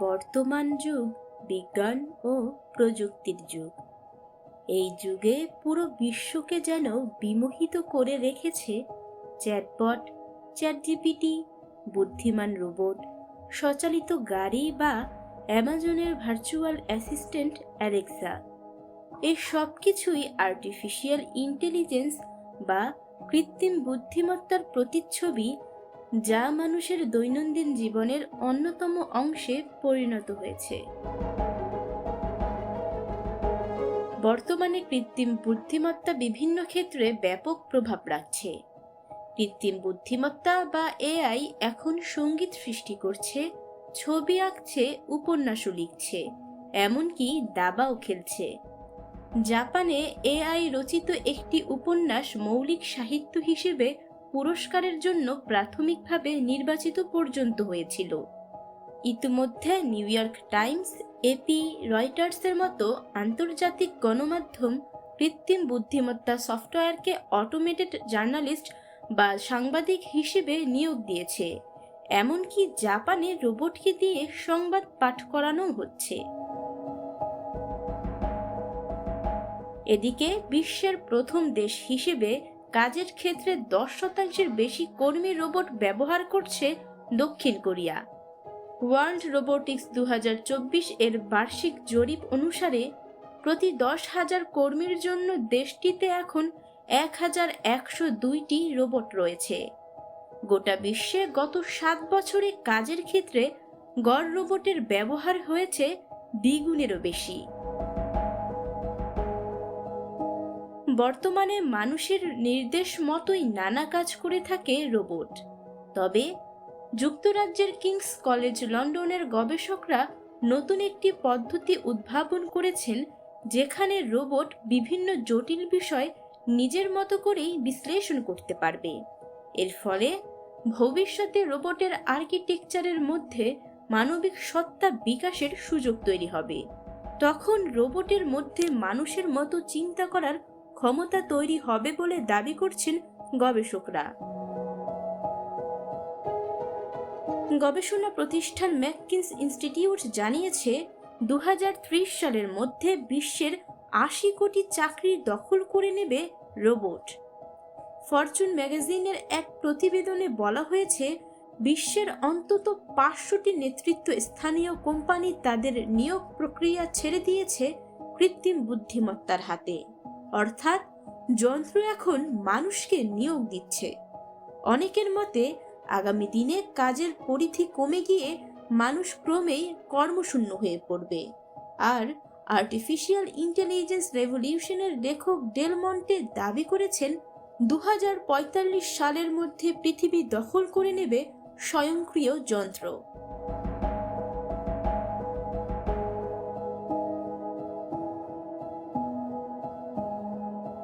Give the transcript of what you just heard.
বর্তমান যুগ বিজ্ঞান ও প্রযুক্তির যুগ। এই যুগে পুরো বিশ্বকে যেন বিমোহিত করে রেখেছে চ্যাটবট, চ্যাটজিপিটি, বুদ্ধিমান রোবট, স্বচালিত গাড়ি বা অ্যামাজনের ভার্চুয়াল অ্যাসিস্ট্যান্ট অ্যালেক্সা। এই সব কিছুই আর্টিফিশিয়াল ইন্টেলিজেন্স বা কৃত্রিম বুদ্ধিমত্তার প্রতিচ্ছবি, যা মানুষের দৈনন্দিন জীবনের অন্যতম অংশে পরিণত হয়েছে। বর্তমানে কৃত্রিম বুদ্ধিমত্তা বিভিন্ন ক্ষেত্রে ব্যাপক প্রভাব রাখছে। কৃত্রিম বুদ্ধিমত্তা বা এআই এখন সঙ্গীত সৃষ্টি করছে, ছবি আঁকছে, উপন্যাসও লিখছে, এমনকি দাবাও খেলছে। জাপানে এআই রচিত একটি উপন্যাস মৌলিক সাহিত্য হিসেবে পুরস্কারের জন্য প্রাথমিকভাবে নির্বাচিত পর্যন্ত হয়েছিল। ইতিমধ্যে নিউ ইয়র্ক টাইমস, এপি, রয়টার্সের মতো আন্তর্জাতিক গণমাধ্যম কৃত্রিম বুদ্ধিমত্তা সফটওয়্যারকে অটোমেটেড জার্নালিস্ট বা সাংবাদিক হিসেবে নিয়োগ দিয়েছে। এমনকি জাপানে রোবটকে দিয়ে সংবাদ পাঠ করানো হচ্ছে। এদিকে বিশ্বের প্রথম দেশ হিসেবে কাজের ক্ষেত্রে 10% বেশি কর্মী রোবট ব্যবহার করছে দক্ষিণ কোরিয়া। ওয়ার্ল্ড রোবোটিক্স 2024 এর বার্ষিক জরিপ অনুসারে প্রতি 10,000 কর্মীর জন্য দেশটিতে এখন 1,102টি রোবট রয়েছে। গোটা বিশ্বে গত 7 বছরে কাজের ক্ষেত্রে গড় রোবটের ব্যবহার হয়েছে দ্বিগুণেরও বেশি। বর্তমানে মানুষের নির্দেশ মতোই নানা কাজ করে থাকে রোবট। তবে যুক্তরাজ্যের কিংস কলেজ লন্ডনের গবেষকরা নতুন একটি পদ্ধতি উদ্ভাবন করেছেন, যেখানে রোবট বিভিন্ন জটিল বিষয় নিজের মতো করেই বিশ্লেষণ করতে পারবে। এর ফলে ভবিষ্যতে রোবটের আর্কিটেকচারের মধ্যে মানবিক সত্তা বিকাশের সুযোগ তৈরি হবে। তখন রোবটের মধ্যে মানুষের মতো চিন্তা করার ক্ষমতা তৈরি হবে বলে দাবি করছেন গবেষকরা। গবেষণা প্রতিষ্ঠান ম্যাকিন্সে ইনস্টিটিউট জানিয়েছে, 2030 সালের মধ্যে বিশ্বের 80 কোটি চাকরি দখল করে নেবে রোবট। ফরচুন ম্যাগাজিনের এক প্রতিবেদনে বলা হয়েছে, বিশ্বের অন্তত 500টি নেতৃত্ব স্থানীয় কোম্পানি তাদের নিয়োগ প্রক্রিয়া ছেড়ে দিয়েছে কৃত্রিম বুদ্ধিমত্তার হাতে। অর্থাৎ যন্ত্র এখন মানুষকে নিয়োগ দিচ্ছে। অনেকের মতে আগামী দিনে কাজের পরিধি কমে গিয়ে মানুষ ক্রমেই কর্মশূন্য হয়ে পড়বে। আর আর্টিফিশিয়াল ইন্টেলিজেন্স রেভলিউশনের লেখক ডেল মন্টে দাবি করেছেন, 2045 সালের মধ্যে পৃথিবী দখল করে নেবে স্বয়ংক্রিয় যন্ত্র।